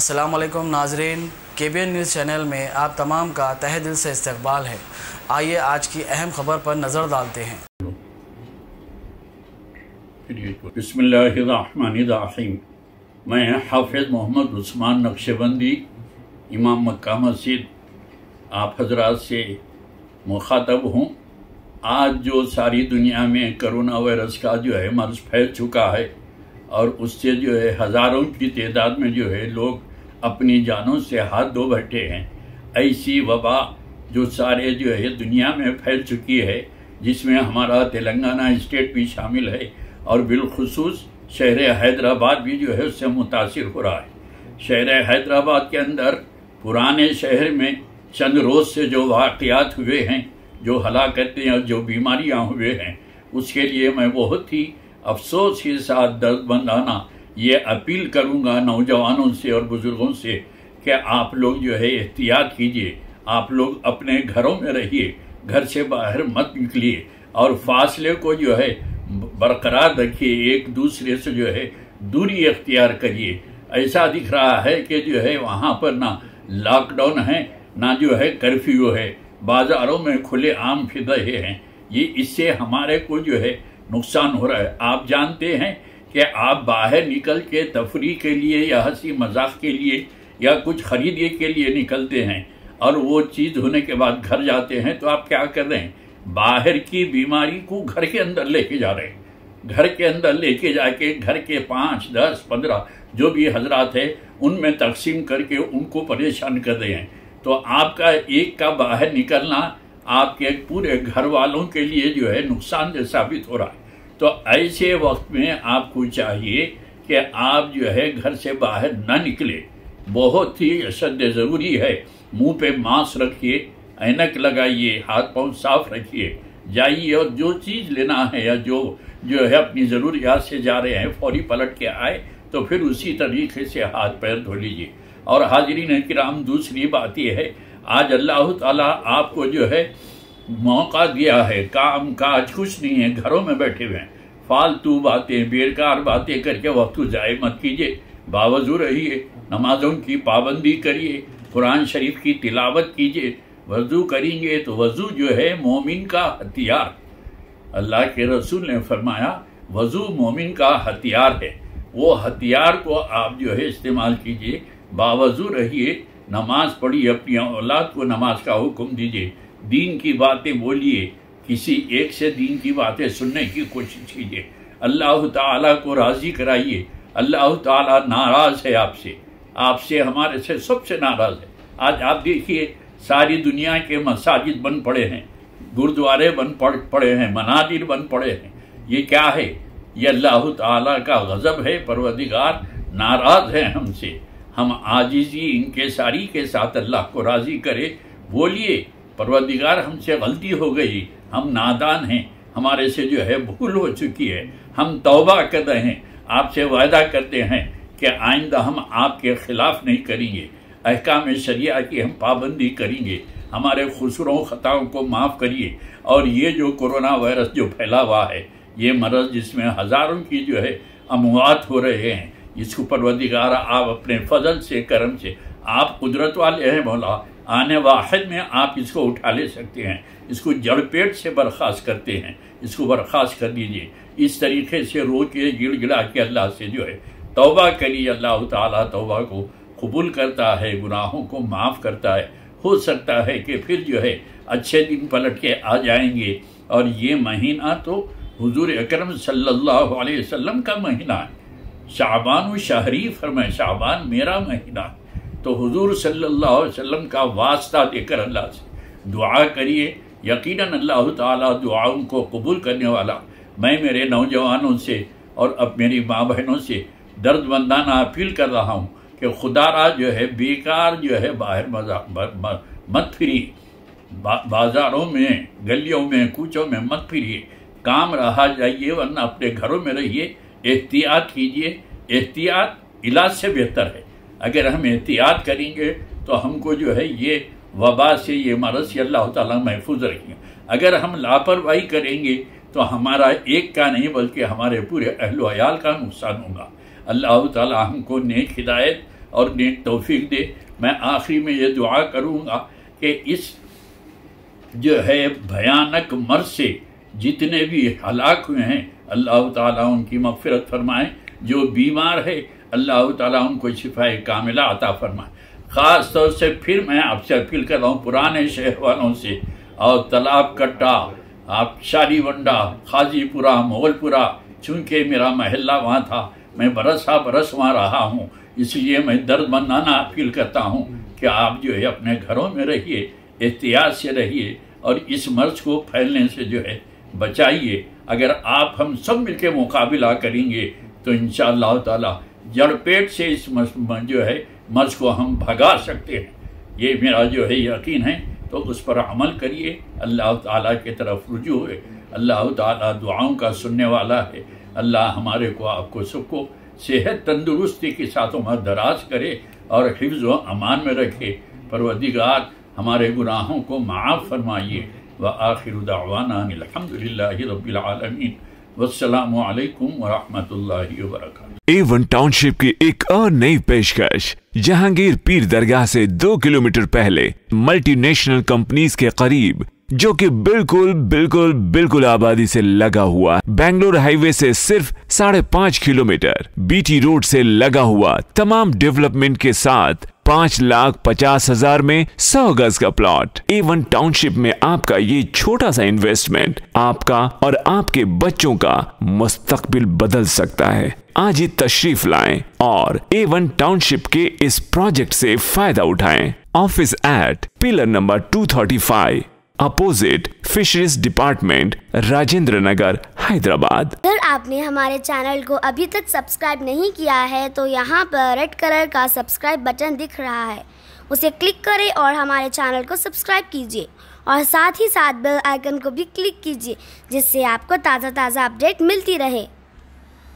السلام علیکم ناظرین، KBN نیوز چینل میں آپ تمام کا تہہ دل سے استقبال ہے۔ آئیے آج کی اہم خبر پر نظر ڈالتے ہیں۔ بسم اللہ الرحمن الرحیم۔ میں حافظ محمد عثمان نقشبندی، امام مکہ مسجد، آپ حضرات سے مخاطب ہوں۔ آج جو ساری دنیا میں کرونا وائرس کا جو ہے مرض پھیل چکا ہے اور اس سے جو ہے ہزاروں کی تعداد میں جو ہے لوگ اپنی جانوں سے ہاتھ دھو بیٹھے ہیں، ایسی وبا جو سارے جو ہے دنیا میں پھیل چکی ہے، جس میں ہمارا تلنگانہ اسٹیٹ بھی شامل ہے اور بالخصوص شہر حیدرآباد بھی جو ہے اس سے متاثر ہو رہا ہے۔ شہر حیدرآباد کے اندر پرانے شہر میں چند روز سے جو واقعات ہوئے ہیں، جو ہلاکتیں اور جو بیماریاں ہوئے ہیں، اس کے لیے میں بہت ہی افسوس کے ساتھ درد مندانہ یہ اپیل کروں گا نوجوانوں سے اور بزرگوں سے کہ آپ لوگ جو ہے احتیاط کیجئے، آپ لوگ اپنے گھروں میں رہیے، گھر سے باہر مت نکلیے اور فاصلے کو جو ہے برقرار رکھیے، ایک دوسرے سے جو ہے دوری اختیار کریے۔ ایسا دکھ رہا ہے کہ جو ہے وہاں پر نہ لاک ڈاؤن ہے نہ جو ہے کرفیو ہے، بازاروں میں کھلے عام پھر رہے ہیں۔ یہ اس سے ہمارے کو جو ہے نقصان ہو رہا ہے۔ آپ جانتے ہیں کہ آپ باہر نکل کے تفریح کے لیے یا ہنسی مذاق کے لیے یا کچھ خریدنے کے لیے نکلتے ہیں اور وہ چیز ہونے کے بعد گھر جاتے ہیں تو آپ کیا کر رہے ہیں؟ باہر کی بیماری کو گھر کے اندر لے کے جا رہے ہیں، گھر کے اندر لے کے جا کے گھر کے 5، 10، 15 جو بھی حضرات ہیں ان میں تقسیم کر کے ان کو پریشان کر رہے ہیں۔ تو آپ کا ایک کا باہر نکلنا آپ کے پورے گھر والوں کے لیے جو ہے نقصان دہ ثابت ہو رہا ہے۔ تو ایسے وقت میں آپ کو چاہیے کہ آپ جو ہے گھر سے باہر نہ نکلے، بہت ہی اشد ضروری ہے۔ منہ پہ ماسک رکھیے، اینک لگائیے، ہاتھ پاؤں صاف رکھیے، جائیے اور جو چیز لینا ہے یا جو ہے اپنی ضروریات سے جا رہے ہیں فوری پلٹ کے آئے تو پھر اسی طریقے سے ہاتھ پیر دھو لیجیے۔ اور حاضرین کرام، دوسری بات یہ ہے، آج اللہ تعالیٰ آپ کو جو ہے موقع دیا ہے، کام کاج کچھ نہیں ہے، گھروں میں بیٹھے ہوئے ہیں، فالتو باتیں بیکار باتیں کر کے وقت ضائع مت کیجیے، باوضو رہیے، نمازوں کی پابندی کریے، قرآن شریف کی تلاوت کیجیے۔ وضو کریں گے تو وضو جو ہے مومن کا ہتھیار، اللہ کے رسول نے فرمایا وضو مومن کا ہتھیار ہے، وہ ہتھیار کو آپ جو ہے استعمال کیجیے، باوضو رہیے، نماز پڑھیے، اپنی اولاد کو نماز کا حکم دیجیے، دین کی باتیں بولیے، کسی ایک سے دین کی باتیں سننے کی کوشش کیجیے، اللہ تعالیٰ کو راضی کرائیے۔ اللہ تعالیٰ ناراض ہے آپ سے ہمارے سے سب سے ناراض ہے۔ آج آپ دیکھیے ساری دنیا کے مساجد بند پڑے ہیں، گردوارے بند پڑے ہیں، منادر بند پڑے ہیں۔ یہ کیا ہے؟ یہ اللہ تعالیٰ کا غضب ہے، پروردگار ناراض ہے ہم سے۔ ہم عاجزی انکساری کے ساتھ اللہ کو راضی کرے، بولیے پروردگار ہم سے غلطی ہو گئی، ہم نادان ہیں، ہمارے سے جو ہے بھول ہو چکی ہے، ہم توبہ کر رہے ہیں، آپ سے وعدہ کرتے ہیں کہ آئندہ ہم آپ کے خلاف نہیں کریں گے، احکام شریعہ کی ہم پابندی کریں گے، ہمارے قصوروں خطاؤں کو معاف کریے۔ اور یہ جو کرونا وائرس جو پھیلا ہوا ہے، یہ مرض جس میں ہزاروں کی جو ہے اموات ہو رہے ہیں، اس کو پروردگار آپ اپنے فضل سے، کرم سے، آپ قدرت والے ہیں مولا، آنے واحد میں آپ اس کو اٹھا لے سکتے ہیں، اس کو جڑ پیٹ سے برخاست کرتے ہیں، اس کو برخاست کر دیجئے۔ اس طریقے سے رو کے گڑ گڑا کے اللہ سے جو ہے توبہ کریے، اللہ تعالیٰ توبہ کو قبول کرتا ہے، گناہوں کو معاف کرتا ہے۔ ہو سکتا ہے کہ پھر جو ہے اچھے دن پلٹ کے آ جائیں گے۔ اور یہ مہینہ تو حضور اکرم صلی اللہ علیہ وسلم کا مہینہ ہے، شعبان و شہری فرمائے، شعبان میرا مہینہ ہے۔ تو حضور صلی اللہ علیہ وسلم کا واسطہ دے کر اللہ سے دعا کریے، یقیناً اللہ تعالیٰ دعاؤں کو قبول کرنے والا۔ میں میرے نوجوانوں سے اور اب میری ماں بہنوں سے درد مندانہ اپیل کر رہا ہوں کہ خدا را جو ہے بیکار جو ہے باہر مت پھریے، بازاروں میں، گلیوں میں، کوچوں میں مت پھریے، کام رہا جائیے، ورنہ اپنے گھروں میں رہیے، احتیاط کیجیے۔ احتیاط علاج سے بہتر ہے۔ اگر ہم احتیاط کریں گے تو ہم کو جو ہے یہ وبا سے، یہ مرض سے اللہ تعالیٰ محفوظ رکھیں گے۔ اگر ہم لاپرواہی کریں گے تو ہمارا ایک کا نہیں بلکہ ہمارے پورے اہل و عیال کا نقصان ہوگا۔ اللہ تعالیٰ ہم کو نیک ہدایت اور نیک توفیق دے۔ میں آخری میں یہ دعا کروں گا کہ اس جو ہے بھیانک مرض سے جتنے بھی ہلاک ہوئے ہیں اللہ تعالیٰ ان کی مغفرت فرمائے، جو بیمار ہے اللہ تعالیٰ ان کو شفاء کاملہ عطا فرمائے۔ خاص طور سے پھر میں آپ سے اپیل کر رہا ہوں پرانے شہر والوں سے، اور تالاب کٹا، آپ شالی ونڈا، خاجی پورہ، مغل پورہ، چونکہ میرا محلہ وہاں تھا، میں برس وہاں رہا ہوں، اس لیے میں درد مندانہ اپیل کرتا ہوں کہ آپ جو ہے اپنے گھروں میں رہیے، احتیاط سے رہیے، اور اس مرض کو پھیلنے سے جو ہے بچائیے۔ اگر آپ ہم سب مل کے مقابلہ کریں گے تو انشاءاللہ تعالی جڑ پیٹ سے اس جو ہے مرض کو ہم بھگا سکتے ہیں، یہ میرا جو ہے یقین ہے۔ تو اس پر عمل کریے، اللہ تعالیٰ کی طرف رجوع ہے، اللہ تعالیٰ دعاؤں کا سننے والا ہے۔ اللہ ہمارے کو آپ کو سب کو صحت تندرستی کے ساتھ عمر دراز کرے اور حفظ و امان میں رکھے۔ پروردگار ہمارے گناہوں کو معاف فرمائیے۔ وآخر دعوانا الحمدللہ رب العالمین، والسلام علیکم ورحمۃ اللہ وبرکاتہ۔ A1 ٹاؤن شپ کی ایک اور نئی پیشکش، جہانگیر پیر درگاہ سے 2 کلومیٹر پہلے ملٹی نیشنل کمپنیز کے قریب، جو کہ بالکل آبادی سے لگا ہوا، بنگلور ہائی وے سے صرف 5.5 کلومیٹر، BT روڈ سے لگا ہوا، تمام ڈیولپمنٹ کے ساتھ 5,50,000 میں 100 گز کا پلاٹ۔ A1 ٹاؤن شپ میں آپ کا یہ چھوٹا سا انویسٹمنٹ آپ کا اور آپ کے بچوں کا مستقبل بدل سکتا ہے۔ آج ہی تشریف لائیں اور A1 ٹاؤن شپ کے اس پروجیکٹ سے فائدہ اٹھائیں۔ Office at pillar number 235 opposite fisheries department, Rajendra Nagar, Hyderabad. اگر آپ نے ہمارے چینل کو ابھی تک سبسکرائب نہیں کیا ہے تو یہاں پر ریڈ کلر کا سبسکرائب بٹن دکھ رہا ہے، اسے کلک کریں اور ہمارے چینل کو سبسکرائب کیجیے، اور ساتھ ہی ساتھ بیل آئیکن کو بھی کلک کیجیے، جس سے آپ کو تازہ اپڈیٹ ملتی رہے۔